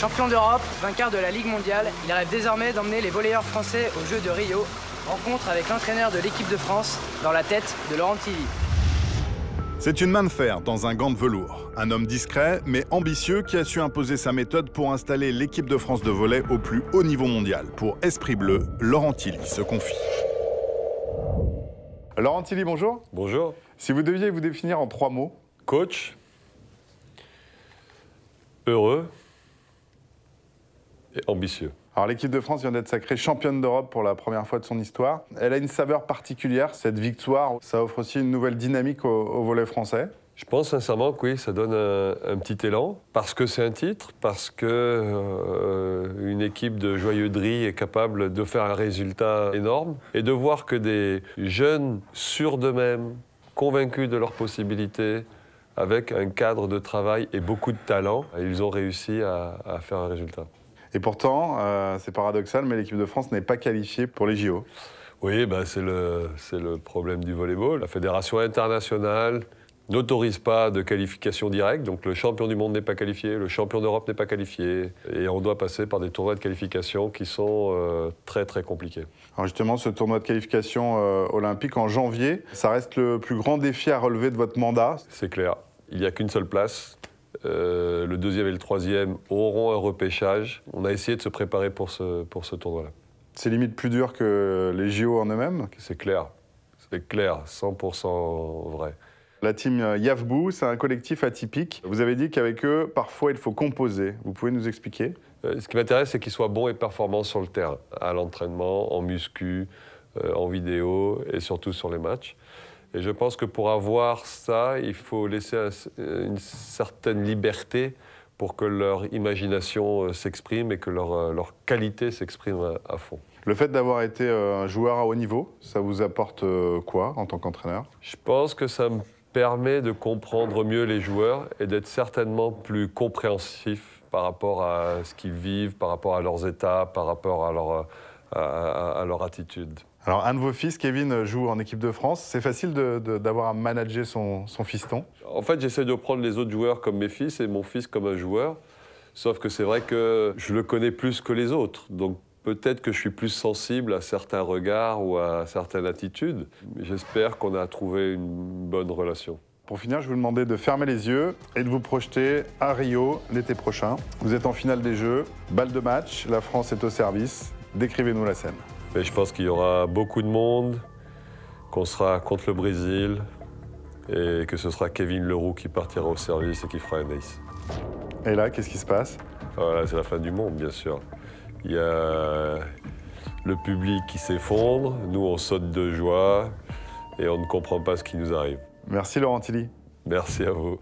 Champion d'Europe, vainqueur de la Ligue mondiale, il rêve désormais d'emmener les volleyeurs français aux Jeux de Rio. Rencontre avec l'entraîneur de l'équipe de France, dans la tête de Laurent Tilly. C'est une main de fer dans un gant de velours. Un homme discret, mais ambitieux, qui a su imposer sa méthode pour installer l'équipe de France de volley au plus haut niveau mondial. Pour Esprit Bleu, Laurent Tilly se confie. Laurent Tilly, bonjour. Bonjour. Si vous deviez vous définir en 3 mots. Coach, heureux et ambitieux. Alors l'équipe de France vient d'être sacrée championne d'Europe pour la première fois de son histoire. Elle a une saveur particulière, cette victoire. Ça offre aussi une nouvelle dynamique au volley français. Je pense sincèrement que oui, ça donne un petit élan, parce que c'est un titre, parce que une équipe de Joyeux Drille est capable de faire un résultat énorme, et de voir que des jeunes sûrs d'eux-mêmes, convaincus de leurs possibilités, avec un cadre de travail et beaucoup de talent, ils ont réussi à faire un résultat. Et pourtant, c'est paradoxal, mais l'équipe de France n'est pas qualifiée pour les JO. Oui, bah c'est le problème du volleyball. La fédération internationale n'autorise pas de qualification directe, donc le champion du monde n'est pas qualifié, le champion d'Europe n'est pas qualifié, et on doit passer par des tournois de qualification qui sont très très compliqués. Alors justement, ce tournoi de qualification olympique en janvier, ça reste le plus grand défi à relever de votre mandat. C'est clair, il n'y a qu'une seule place. Le deuxième et le troisième auront un repêchage. On a essayé de se préparer pour ce tournoi-là. C'est limite plus dur que les JO en eux-mêmes. C'est clair, 100% vrai. La team Yavbou, c'est un collectif atypique. Vous avez dit qu'avec eux, parfois, il faut composer. Vous pouvez nous expliquer? Ce qui m'intéresse, c'est qu'ils soient bons et performants sur le terrain, à l'entraînement, en muscu, en vidéo et surtout sur les matchs. Et je pense que pour avoir ça, il faut laisser une certaine liberté pour que leur imagination s'exprime et que leur qualité s'exprime à fond. Le fait d'avoir été un joueur à haut niveau, ça vous apporte quoi en tant qu'entraîneur? Je pense que ça me permet de comprendre mieux les joueurs et d'être certainement plus compréhensif par rapport à ce qu'ils vivent, par rapport à leurs états, par rapport à leur attitude. Alors, un de vos fils, Kevin, joue en équipe de France. C'est facile d'avoir à manager son fiston? En fait, j'essaie de prendre les autres joueurs comme mes fils et mon fils comme un joueur. Sauf que c'est vrai que je le connais plus que les autres. Donc peut-être que je suis plus sensible à certains regards ou à certaines attitudes. Mais j'espère qu'on a trouvé une bonne relation. Pour finir, je vais vous demander de fermer les yeux et de vous projeter à Rio l'été prochain. Vous êtes en finale des Jeux, balle de match, la France est au service. Décrivez-nous la scène. Mais je pense qu'il y aura beaucoup de monde, qu'on sera contre le Brésil et que ce sera Kevin Leroux qui partira au service et qui fera un ace. Et là, qu'est-ce qui se passe? Voilà, c'est la fin du monde, bien sûr. Il y a le public qui s'effondre, nous on saute de joie et on ne comprend pas ce qui nous arrive. Merci Laurent Tilly. Merci à vous.